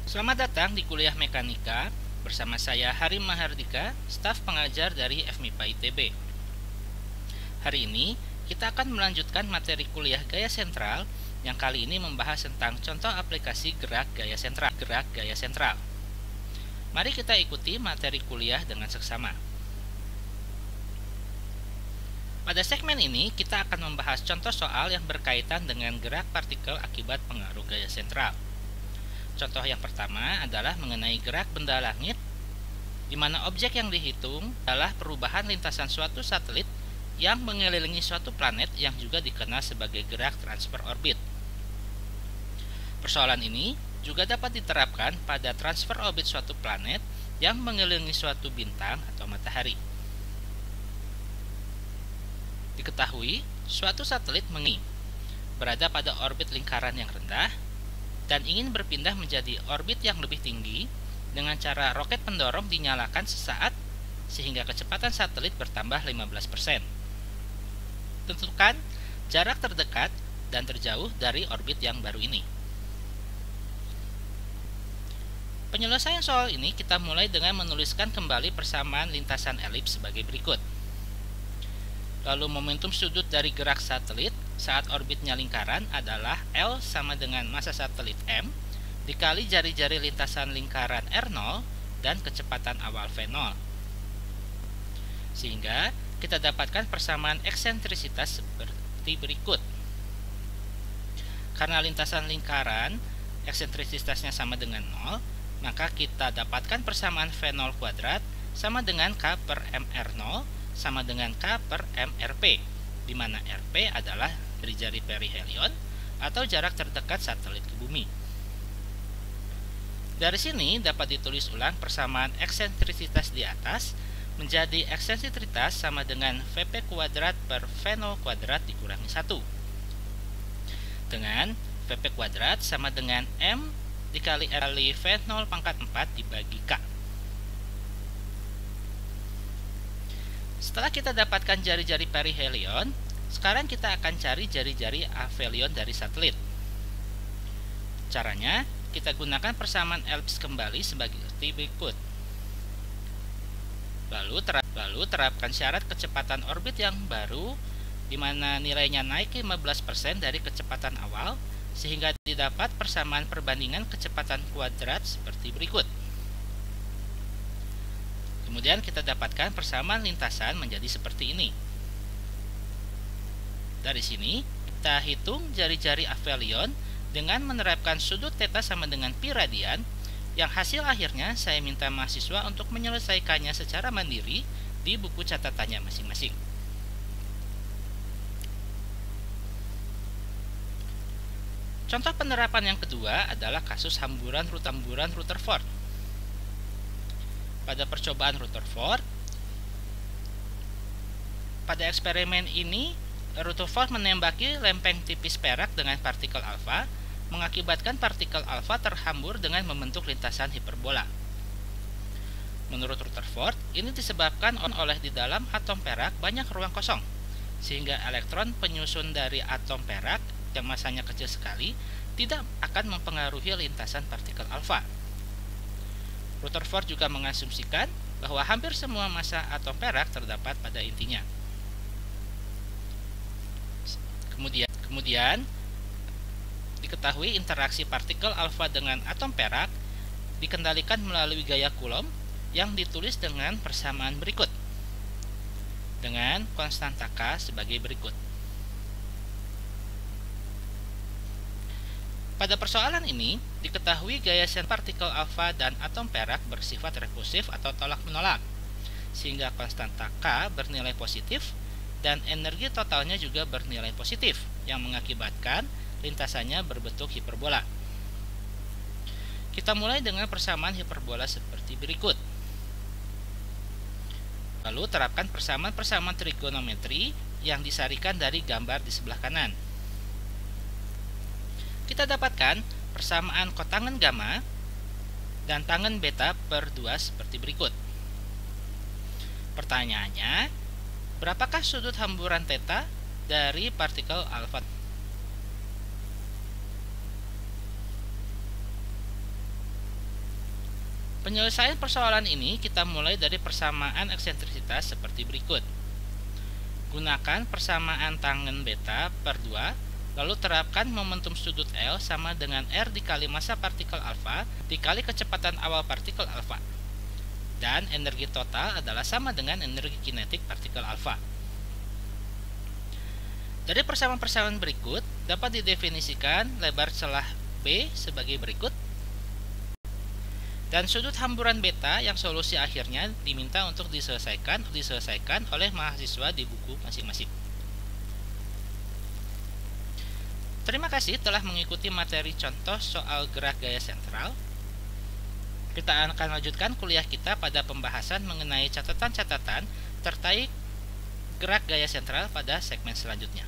Selamat datang di kuliah Mekanika bersama saya Harim Mahardika, staf pengajar dari FMIPA ITB. Hari ini kita akan melanjutkan materi kuliah gaya sentral yang kali ini membahas tentang contoh aplikasi gerak gaya sentral. Mari kita ikuti materi kuliah dengan seksama. Pada segmen ini kita akan membahas contoh soal yang berkaitan dengan gerak partikel akibat pengaruh gaya sentral. Contoh yang pertama adalah mengenai gerak benda langit, di mana objek yang dihitung adalah perubahan lintasan suatu satelit yang mengelilingi suatu planet yang juga dikenal sebagai gerak transfer orbit. Persoalan ini juga dapat diterapkan pada transfer orbit suatu planet yang mengelilingi suatu bintang atau matahari. Diketahui, suatu satelit berada pada orbit lingkaran yang rendah dan ingin berpindah menjadi orbit yang lebih tinggi dengan cara roket pendorong dinyalakan sesaat sehingga kecepatan satelit bertambah 15%. Tentukan jarak terdekat dan terjauh dari orbit yang baru ini. Penyelesaian soal ini kita mulai dengan menuliskan kembali persamaan lintasan elips sebagai berikut. Lalu momentum sudut dari gerak satelit saat orbitnya lingkaran adalah L sama dengan massa satelit M dikali jari-jari lintasan lingkaran R0 dan kecepatan awal V0. Sehingga kita dapatkan persamaan eksentrisitas seperti berikut. Karena lintasan lingkaran eksentrisitasnya sama dengan 0, maka kita dapatkan persamaan V0 kuadrat sama dengan K per MR0 sama dengan K per MRP, di mana RP adalah jari-jari perihelion atau jarak terdekat satelit ke bumi. Dari sini dapat ditulis ulang persamaan eksentrisitas di atas menjadi eksentrisitas sama dengan VP kuadrat per V0 kuadrat dikurangi 1. Dengan VP kuadrat sama dengan M dikali V0 pangkat 4 dibagi K. Setelah kita dapatkan jari-jari perihelion, sekarang kita akan cari jari-jari aphelion dari satelit. Caranya, kita gunakan persamaan elips kembali seperti berikut. Lalu terapkan syarat kecepatan orbit yang baru, di mana nilainya naik 15% dari kecepatan awal, sehingga didapat persamaan perbandingan kecepatan kuadrat seperti berikut. Kemudian kita dapatkan persamaan lintasan menjadi seperti ini. Dari sini, kita hitung jari-jari aphelion dengan menerapkan sudut theta sama dengan pi radian, yang hasil akhirnya saya minta mahasiswa untuk menyelesaikannya secara mandiri di buku catatannya masing-masing. Contoh penerapan yang kedua adalah kasus hamburan Rutherford. Pada percobaan Rutherford, pada eksperimen ini Rutherford menembaki lempeng tipis perak dengan partikel alfa, mengakibatkan partikel alfa terhambur dengan membentuk lintasan hiperbola. Menurut Rutherford, ini disebabkan oleh di dalam atom perak banyak ruang kosong, sehingga elektron penyusun dari atom perak yang masanya kecil sekali tidak akan mempengaruhi lintasan partikel alfa. Rutherford juga mengasumsikan bahwa hampir semua massa atom perak terdapat pada intinya. Kemudian diketahui interaksi partikel alfa dengan atom perak dikendalikan melalui gaya Coulomb yang ditulis dengan persamaan berikut, dengan konstanta K sebagai berikut. Pada persoalan ini, diketahui gaya sentral partikel alfa dan atom perak bersifat repulsif atau tolak-menolak, sehingga konstanta K bernilai positif dan energi totalnya juga bernilai positif, yang mengakibatkan lintasannya berbentuk hiperbola. Kita mulai dengan persamaan hiperbola seperti berikut. Lalu terapkan persamaan trigonometri yang disarikan dari gambar di sebelah kanan. Kita dapatkan persamaan kotangen gamma dan tangen beta per 2 seperti berikut. Pertanyaannya, berapakah sudut hamburan theta dari partikel alfa? Penyelesaian persoalan ini kita mulai dari persamaan eksentrisitas seperti berikut. Gunakan persamaan tangen beta per 2, lalu terapkan momentum sudut L sama dengan R dikali massa partikel alfa dikali kecepatan awal partikel alfa. Dan energi total adalah sama dengan energi kinetik partikel alfa. Dari persamaan-persamaan berikut dapat didefinisikan lebar celah B sebagai berikut. Dan sudut hamburan beta yang solusi akhirnya diminta untuk diselesaikan oleh mahasiswa di buku masing-masing. Terima kasih telah mengikuti materi contoh soal gerak gaya sentral. Kita akan lanjutkan kuliah kita pada pembahasan mengenai catatan-catatan terkait gerak gaya sentral pada segmen selanjutnya.